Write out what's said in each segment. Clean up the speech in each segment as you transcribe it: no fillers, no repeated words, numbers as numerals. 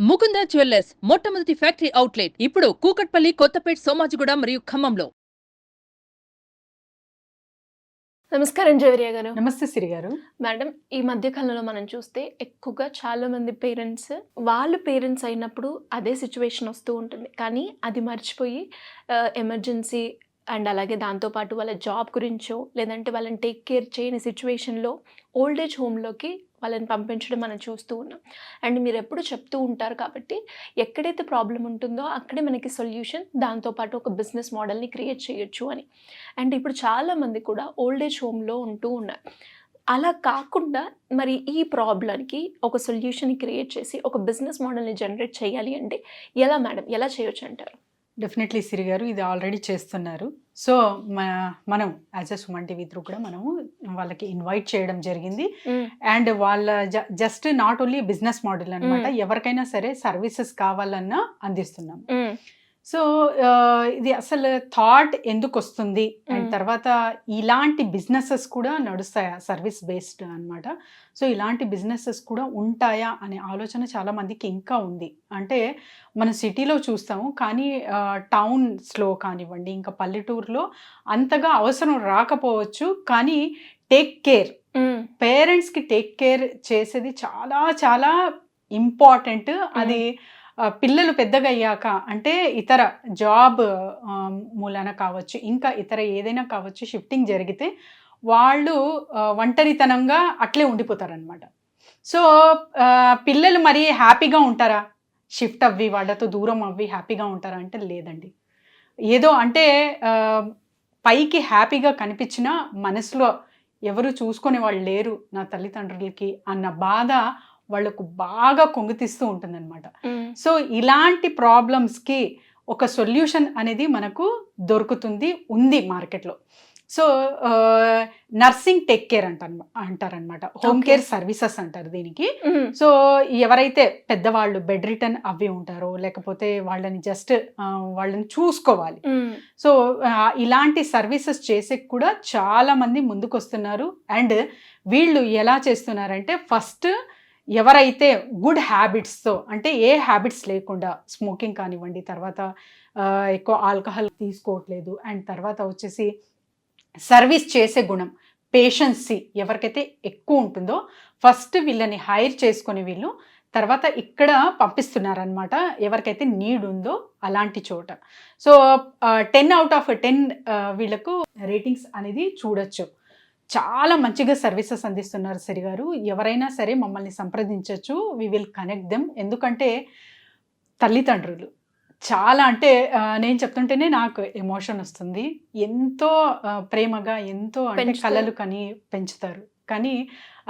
Mukunda jewellers మొట్టమొదటి factory outlet ఇప్పుడు కూకట్పల్లి, కొత్తపేట్, సోమాజిగూడ మరియు ఖమ్మంలో. నమస్కారం జయవర్య గారు. నమస్తే సిరి గారు. మేడం, ఈ మధ్య కాలంలో మనం చూస్తే ఎక్కువగా చాలా మంది పేరెంట్స్ వాళ్ళు పేరెంట్స్ అయినప్పుడు అదే సిచ్యువేషన్ వస్తూ ఉంటుంది. కానీ అది మర్చిపోయి ఎమర్జెన్సీ అండ్ అలాగే దాంతోపాటు వాళ్ళ జాబ్ గురించో లేదంటే వాళ్ళని టేక్ కేర్ చేయని సిచ్యువేషన్లో ఓల్డ్ ఏజ్ హోమ్లోకి వాళ్ళని పంపించడం మనం చూస్తూ ఉన్నాం. అండ్ మీరు ఎప్పుడు చెప్తూ ఉంటారు కాబట్టి ఎక్కడైతే ప్రాబ్లం ఉంటుందో అక్కడే మనకి సొల్యూషన్, దాంతోపాటు ఒక బిజినెస్ మోడల్ని క్రియేట్ చేయొచ్చు అని. అండ్ ఇప్పుడు చాలామంది కూడా ఓల్డ్ ఏజ్ హోమ్లో ఉంటూ ఉన్నారు. అలా కాకుండా మరి ఈ ప్రాబ్లంకి ఒక సొల్యూషన్ని క్రియేట్ చేసి ఒక బిజినెస్ మోడల్ని జనరేట్ చేయాలి అంటే ఎలా మేడం, ఎలా చేయొచ్చు అంటారు? డెఫినెట్లీ సిరి గారు, ఇది ఆల్రెడీ చేస్తున్నారు. సో మనం as a Suman TV through కూడా మనము వాళ్ళకి ఇన్వైట్ చేయడం జరిగింది. అండ్ వాళ్ళ just not only business model అనమాట, ఎవరికైనా సరే సర్వీసెస్ కావాలన్నా అందిస్తున్నాం. సో ఇది అసలు థాట్ ఎందుకు వస్తుంది అండ్ తర్వాత ఇలాంటి బిజినెసెస్ కూడా నడుస్తాయా, సర్వీస్ బేస్డ్ అనమాట. సో ఇలాంటి బిజినెసెస్ కూడా ఉంటాయా అనే ఆలోచన చాలా మందికి ఇంకా ఉంది. అంటే మన సిటీలో చూస్తాము, కానీ టౌన్స్లో కానివ్వండి, ఇంకా పల్లెటూరులో అంతగా అవసరం రాకపోవచ్చు. కానీ టేక్ కేర్, పేరెంట్స్కి టేక్ కేర్ చేసేది చాలా చాలా ఇంపార్టెంట్. అది పిల్లలు పెద్దగా అయ్యాక, అంటే ఇతర జాబ్ మూలన కావచ్చు, ఇంకా ఇతర ఏదైనా కావచ్చు, షిఫ్టింగ్ జరిగితే వాళ్ళు ఒంటరితనంగా అట్లే ఉండిపోతారనమాట. సో పిల్లలు మరి హ్యాపీగా ఉంటారా, షిఫ్ట్ అవ్వి వాళ్ళతో దూరం అవ్వి హ్యాపీగా ఉంటారా అంటే లేదండి. ఏదో అంటే పైకి హ్యాపీగా కనిపించినా మనసులో ఎవరు చూసుకునే వాళ్ళు లేరు నా తల్లిదండ్రులకి అన్న బాధ వాళ్ళకు బాగా కొంగుతీస్తూ ఉంటుందన్నమాట. సో ఇలాంటి ప్రాబ్లమ్స్కి ఒక సొల్యూషన్ అనేది మనకు ఉంది మార్కెట్లో. సో నర్సింగ్ టేక్ కేర్ అంటారనమాట, హోమ్ కేర్ సర్వీసెస్ అంటారు దీనికి. సో ఎవరైతే పెద్దవాళ్ళు బెడ్ రిటర్న్ అవి ఉంటారో, లేకపోతే వాళ్ళని జస్ట్ వాళ్ళని చూసుకోవాలి. సో ఇలాంటి సర్వీసెస్ చేసే కూడా చాలా మంది ముందుకు వస్తున్నారు. అండ్ వీళ్ళు ఎలా చేస్తున్నారంటే, ఫస్ట్ ఎవరైతే గుడ్ హ్యాబిట్స్తో, అంటే ఏ హ్యాబిట్స్ లేకుండా, స్మోకింగ్ కానివ్వండి, తర్వాత ఎక్కువ ఆల్కహాల్ తీసుకోవట్లేదు, అండ్ తర్వాత వచ్చేసి సర్వీస్ చేసే గుణం, పేషెన్సీ ఎవరికైతే ఎక్కువ ఉంటుందో ఫస్ట్ వీళ్ళని హైర్ చేసుకుని వీళ్ళు తర్వాత ఇక్కడ పంపిస్తున్నారనమాట, ఎవరికైతే నీడ్ ఉందో అలాంటి చోట. సో 10 out of 10 వీళ్ళకు రేటింగ్స్ అనేది చూడొచ్చు. చాలా మంచిగా సర్వీసెస్ అందిస్తున్నారు సిరి గారు. ఎవరైనా సరే మమ్మల్ని సంప్రదించవచ్చు, వి విల్ కనెక్ట్ దెమ్. ఎందుకంటే తల్లిదండ్రులు చాలా, అంటే నేను చెప్తుంటేనే నాకు ఎమోషన్ వస్తుంది. ఎంతో ప్రేమగా, ఎంతో అంటే కలలు కని పెంచుతారు. కానీ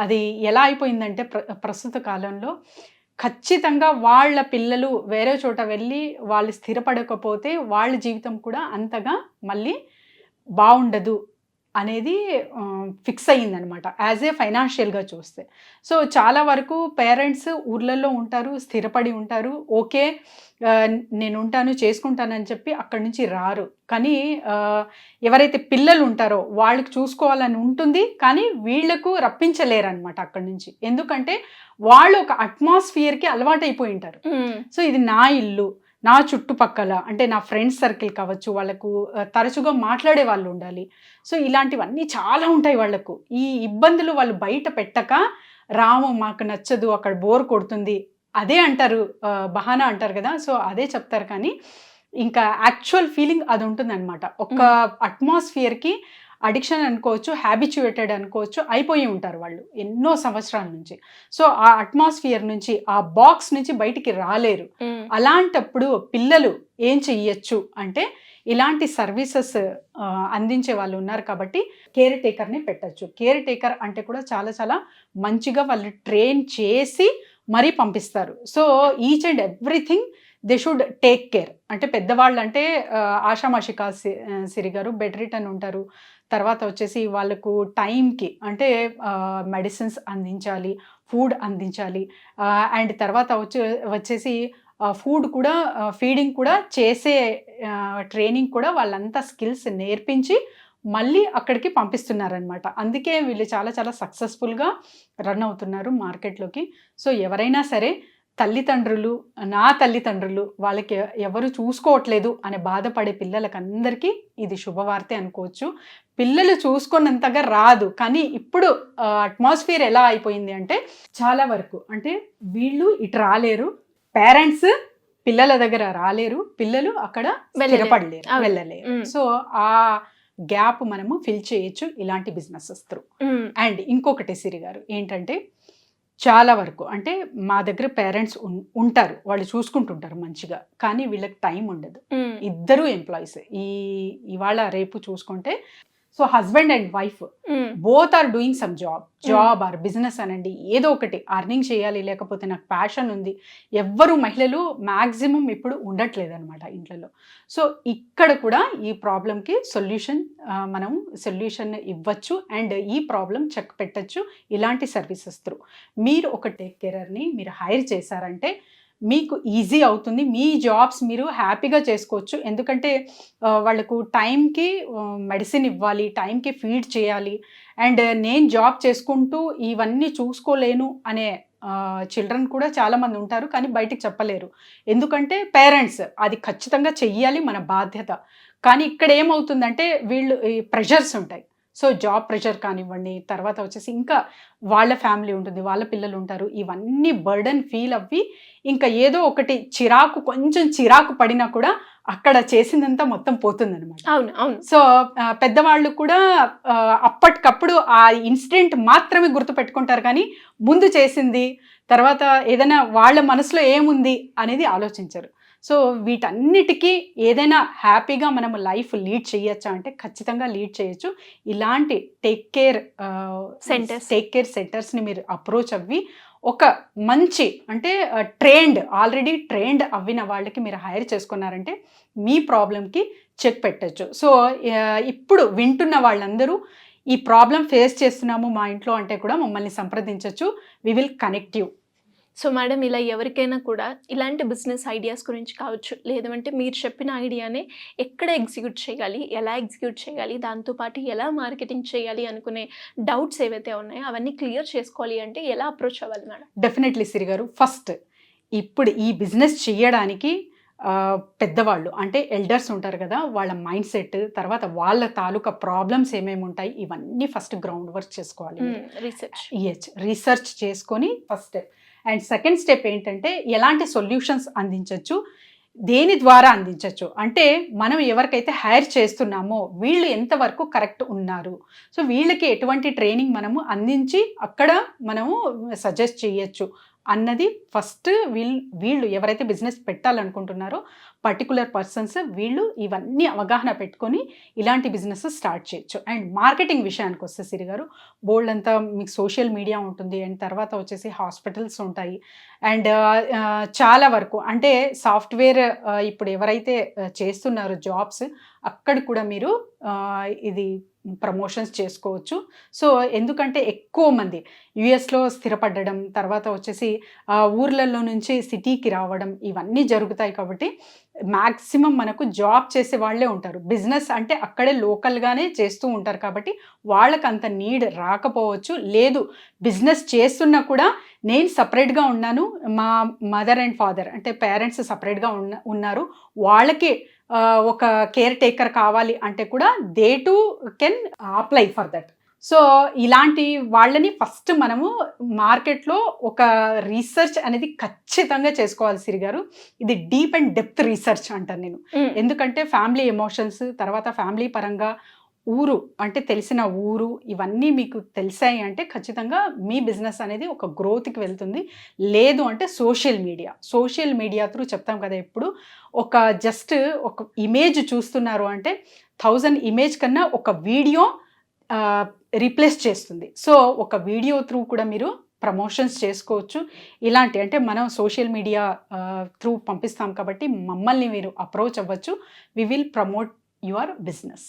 అది ఎలా అయిపోయిందంటే ప్రస్తుత కాలంలో ఖచ్చితంగా వాళ్ళ పిల్లలు వేరే చోట వెళ్ళి వాళ్ళు స్థిరపడకపోతే వాళ్ళ జీవితం కూడా అంతగా మళ్ళీ బాగుండదు అనేది ఫిక్స్ అయ్యిందనమాట, యాజ్ ఏ ఫైనాన్షియల్గా చూస్తే. సో చాలా వరకు పేరెంట్స్ ఊర్లలో ఉంటారు, స్థిరపడి ఉంటారు, ఓకే నేను ఉంటాను చేసుకుంటానని చెప్పి అక్కడి నుంచి రారు. కానీ ఎవరైతే పిల్లలు ఉంటారో వాళ్ళకి చూసుకోవాలని ఉంటుంది, కానీ వీళ్లకు రప్పించలేరనమాట అక్కడి నుంచి. ఎందుకంటే వాళ్ళు ఒక అట్మాస్ఫియర్కి అలవాటైపోయి ఉంటారు. సో ఇది నా ఇల్లు, నా చుట్టుపక్కల, అంటే నా ఫ్రెండ్స్ సర్కిల్ కావచ్చు, వాళ్ళకు తరచుగా మాట్లాడే వాళ్ళు ఉండాలి. సో ఇలాంటివన్నీ చాలా ఉంటాయి వాళ్ళకు. ఈ ఇబ్బందులు వాళ్ళు బయట పెట్టక, రాము మాకు నచ్చదు, అక్కడ బోర్ కొడుతుంది అదే అంటారు, బహానా అంటారు కదా. సో అదే చెప్తారు, కానీ ఇంకా యాక్చువల్ ఫీలింగ్ అది ఉంటుందన్నమాట. ఒక అట్మాస్ఫియర్కి అడిక్షన్ అనుకోవచ్చు, హ్యాబిచ్యుయేటెడ్ అనుకోవచ్చు, అయిపోయి ఉంటారు వాళ్ళు ఎన్నో సంవత్సరాల నుంచి. సో ఆ అట్మాస్ఫియర్ నుంచి, ఆ బాక్స్ నుంచి బయటికి రాలేరు. అలాంటప్పుడు పిల్లలు ఏం చెయ్యొచ్చు అంటే, ఇలాంటి సర్వీసెస్ అందించే వాళ్ళు ఉన్నారు కాబట్టి కేర్ టేకర్ని పెట్టచ్చు. కేర్ టేకర్ అంటే కూడా చాలా చాలా మంచిగా వాళ్ళు ట్రైన్ చేసి మరీ పంపిస్తారు. So each and everything they should take care. అంటే పెద్దవాళ్ళు అంటే ఆషామాషి కాదు సిరి గారు, బెడ్ రిటర్న్ ఉంటారు, తర్వాత వచ్చేసి వాళ్ళకు టైంకి అంటే మెడిసిన్స్ అందించాలి, ఫుడ్ అందించాలి, అండ్ తర్వాత వచ్చేసి ఫుడ్ కూడా, ఫీడింగ్ కూడా చేసే ట్రైనింగ్ కూడా వాళ్ళంతా స్కిల్స్ నేర్పించి మళ్ళీ అక్కడికి పంపిస్తున్నారనమాట. అందుకే వీళ్ళు చాలా చాలా సక్సెస్ఫుల్గా రన్ అవుతున్నారు మార్కెట్లోకి. సో ఎవరైనా సరే తల్లిదండ్రులు, నా తల్లిదండ్రులు వాళ్ళకి ఎవరు చూసుకోవట్లేదు అనే బాధపడే పిల్లలకందరికీ ఇది శుభవార్తే అనుకోవచ్చు. పిల్లలు చూసుకున్నంతగా రాదు, కానీ ఇప్పుడు అట్మాస్ఫియర్ ఎలా అయిపోయింది అంటే చాలా వరకు అంటే వీళ్ళు ఇటు రాలేరు, పేరెంట్స్ పిల్లల దగ్గర రాలేరు, పిల్లలు అక్కడ స్థిరపడలేరు, వెళ్ళలేరు. సో ఆ గ్యాప్ మనము ఫిల్ చేయొచ్చు ఇలాంటి బిజినెసెస్ త్రూ. అండ్ ఇంకొకటి సిరి గారు ఏంటంటే చాలా వరకు అంటే మా దగ్గర పేరెంట్స్ ఉంటారు, వాళ్ళు చూసుకుంటుంటారు మంచిగా, కానీ వీళ్ళకి టైం ఉండదు. ఇద్దరు ఎంప్లాయీస్ ఇవాళ రేపు చూసుకుంటే, so husband and wife both are doing some job or business అనండి, ఏదో ఒకటి అర్నింగ్ చేయాలి, లేకపోతే నాకు ప్యాషన్ ఉంది. ఎవ్వరు మహిళలు మ్యాక్సిమం ఇప్పుడు ఉండట్లేదు అనమాట ఇంట్లో. సో ఇక్కడ కూడా ఈ ప్రాబ్లంకి మనం సొల్యూషన్ ఇవ్వచ్చు అండ్ ఈ ప్రాబ్లం చెక్ పెట్టచ్చు ఇలాంటి సర్వీసెస్ త్రూ. మీరు ఒక టేక్ కేరర్ని మీరు హైర్ చేశారంటే మీకు ఈజీ అవుతుంది, మీ జాబ్స్ మీరు హ్యాపీగా చేసుకోవచ్చు. ఎందుకంటే వాళ్ళకు టైంకి మెడిసిన్ ఇవ్వాలి, టైంకి ఫీడ్ చేయాలి, అండ్ నేను జాబ్ చేసుకుంటూ ఇవన్నీ చూసుకోలేను అనే చిల్డ్రన్ కూడా చాలామంది ఉంటారు, కానీ బయటికి చెప్పలేరు. ఎందుకంటే పేరెంట్స్ అది ఖచ్చితంగా చెయ్యాలి, మన బాధ్యత. కానీ ఇక్కడ ఏమవుతుందంటే వీళ్ళు ఈ ప్రెషర్స్ ఉంటాయి. సో జాబ్ ప్రెషర్ కానివ్వండి, తర్వాత వచ్చేసి ఇంకా వాళ్ళ ఫ్యామిలీ ఉంటుంది, వాళ్ళ పిల్లలు ఉంటారు, ఇవన్నీ బర్డన్ ఫీల్ అవ్వి ఇంకా ఏదో ఒకటి కొంచెం చిరాకు పడినా కూడా అక్కడ చేసిందంతా మొత్తం పోతుందన్నమాట. అవును అవును. సో పెద్దవాళ్ళు కూడా అప్పటికప్పుడు ఆ ఇన్సిడెంట్ మాత్రమే గుర్తు పెట్టుకుంటారు, కానీ ముందు చేసింది తర్వాత ఏదైనా వాళ్ళ మనసులో ఏముంది అనేది ఆలోచించరు. సో వీటన్నిటికీ ఏదైనా హ్యాపీగా మనం లైఫ్ లీడ్ చేయొచ్చా అంటే ఖచ్చితంగా లీడ్ చేయొచ్చు. ఇలాంటి టేక్ కేర్ సెంటర్స్ని మీరు అప్రోచ్ అవ్వి ఒక మంచి అంటే ఆల్రెడీ ట్రైన్డ్ అవ్విన వాళ్ళకి మీరు హైర్ చేసుకున్నారంటే మీ ప్రాబ్లంకి చెక్ పెట్టచ్చు. సో ఇప్పుడు వింటున్న వాళ్ళందరూ ఈ ప్రాబ్లం ఫేస్ చేస్తున్నాము మా ఇంట్లో అంటే కూడా మమ్మల్ని సంప్రదించవచ్చు. We will connect you. So madam, ఇలా ఎవరికైనా కూడా ఇలాంటి బిజినెస్ ఐడియాస్ గురించి కావచ్చు, లేదంటే మీరు చెప్పిన ఐడియానే ఎక్కడ ఎగ్జిక్యూట్ చేయాలి, ఎలా ఎగ్జిక్యూట్ చేయాలి, దాంతోపాటు ఎలా మార్కెటింగ్ చేయాలి అనుకునే డౌట్స్ ఏవైతే ఉన్నాయో అవన్నీ క్లియర్ చేసుకోవాలి అంటే ఎలా అప్రోచ్ అవ్వాలి మేడం? డెఫినెట్లీ సిరి గారు, ఫస్ట్ ఇప్పుడు ఈ బిజినెస్ చేయడానికి పెద్దవాళ్ళు అంటే ఎల్డర్స్ ఉంటారు కదా, వాళ్ళ మైండ్ సెట్, తర్వాత వాళ్ళ తాలూకా ప్రాబ్లమ్స్ ఏమేమి ఉంటాయి ఇవన్నీ ఫస్ట్ గ్రౌండ్ వర్క్ చేసుకోవాలి. రీసెర్చ్ చేసుకొని first step. And second step ఏంటంటే ఎలాంటి సొల్యూషన్స్ అందించవచ్చు, దేని ద్వారా అందించవచ్చు అంటే మనం ఎవరికైతే హైర్ చేస్తున్నామో వీళ్ళు ఎంతవరకు కరెక్ట్ ఉన్నారు, సో వీళ్ళకి ఎటువంటి ట్రైనింగ్ మనము అందించి అక్కడ మనము సజెస్ట్ చేయొచ్చు అన్నది ఫస్ట్. వీళ్ళు ఎవరైతే బిజినెస్ పెట్టాలనుకుంటున్నారో పర్టికులర్ పర్సన్స్ వీళ్ళు ఇవన్నీ అవగాహన పెట్టుకొని ఇలాంటి బిజినెస్ స్టార్ట్ చేయొచ్చు. అండ్ మార్కెటింగ్ విషయానికి వస్తే సిరి గారు, బోల్డ్ అంతా మీకు సోషల్ మీడియా ఉంటుంది, అండ్ తర్వాత వచ్చేసి హాస్పిటల్స్ ఉంటాయి, అండ్ చాలా వరకు అంటే సాఫ్ట్వేర్ ఇప్పుడు ఎవరైతే చేస్తున్నారో జాబ్స్ అక్కడ కూడా మీరు ఇది ప్రమోషన్స్ చేసుకోవచ్చు. సో ఎందుకంటే ఎక్కువ మంది యుఎస్లో స్థిరపడడం, తర్వాత వచ్చేసి ఊర్లలో నుంచి సిటీకి రావడం ఇవన్నీ జరుగుతాయి. కాబట్టి మ్యాక్సిమం మనకు జాబ్ చేసే వాళ్ళే ఉంటారు, బిజినెస్ అంటే అక్కడే లోకల్గానే చేస్తూ ఉంటారు, కాబట్టి వాళ్ళకి అంత నీడ్ రాకపోవచ్చు. లేదు బిజినెస్ చేస్తున్నా కూడా నేను సపరేట్గా ఉన్నాను, మా మదర్ అండ్ ఫాదర్ అంటే పేరెంట్స్ సపరేట్గా ఉన్నారు, వాళ్ళకి ఒక కేర్ టేకర్ కావాలి అంటే కూడా they to can apply for that. So ఇలాంటి వాళ్ళని ఫస్ట్ మనము మార్కెట్లో ఒక రీసెర్చ్ అనేది ఖచ్చితంగా చేసుకోవాలి సిరి గారు. ఇది డీప్ అండ్ డెప్త్ రీసెర్చ్ అంటాను నేను. ఎందుకంటే ఫ్యామిలీ ఎమోషన్స్, తర్వాత ఫ్యామిలీ పరంగా ఊరు అంటే తెలిసిన ఊరు ఇవన్నీ మీకు తెలిసాయి అంటే ఖచ్చితంగా మీ బిజినెస్ అనేది ఒక గ్రోత్కి వెళ్తుంది. లేదు అంటే సోషల్ మీడియా త్రూ చెప్తాం కదా, ఎప్పుడు ఒక జస్ట్ ఒక ఇమేజ్ చూస్తున్నారు అంటే 1000 ఇమేజ్ కన్నా ఒక వీడియో రీప్లేస్ చేస్తుంది. సో ఒక వీడియో త్రూ కూడా మీరు ప్రమోషన్స్ చేసుకోవచ్చు. ఇలాంటి అంటే మనం సోషల్ మీడియా త్రూ పంపిస్తాం కాబట్టి మమ్మల్ని మీరు అప్రోచ్ అవ్వచ్చు. We will promote your business.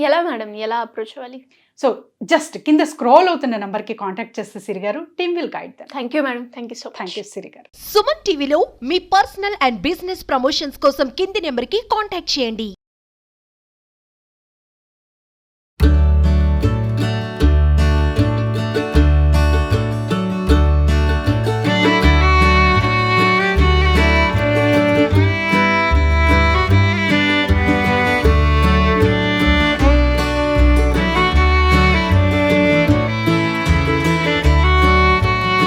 ఎలా మేడం, ఎలా అప్రోచ్ అవ్వాలి? సో జస్ట్ కింద స్క్రోల్ అవుతున్న నంబర్కి కాంటాక్ట్ చేస్తే సిరి గారు team will guide them. Thank you madam, thank you so much. Thank you Siri గారు. సుమన్ టీవీలో మీ పర్సనల్ అండ్ బిజినెస్ ప్రమోషన్స్ కోసం కింది నెంబర్కి కాంటాక్ట్ చేయండి.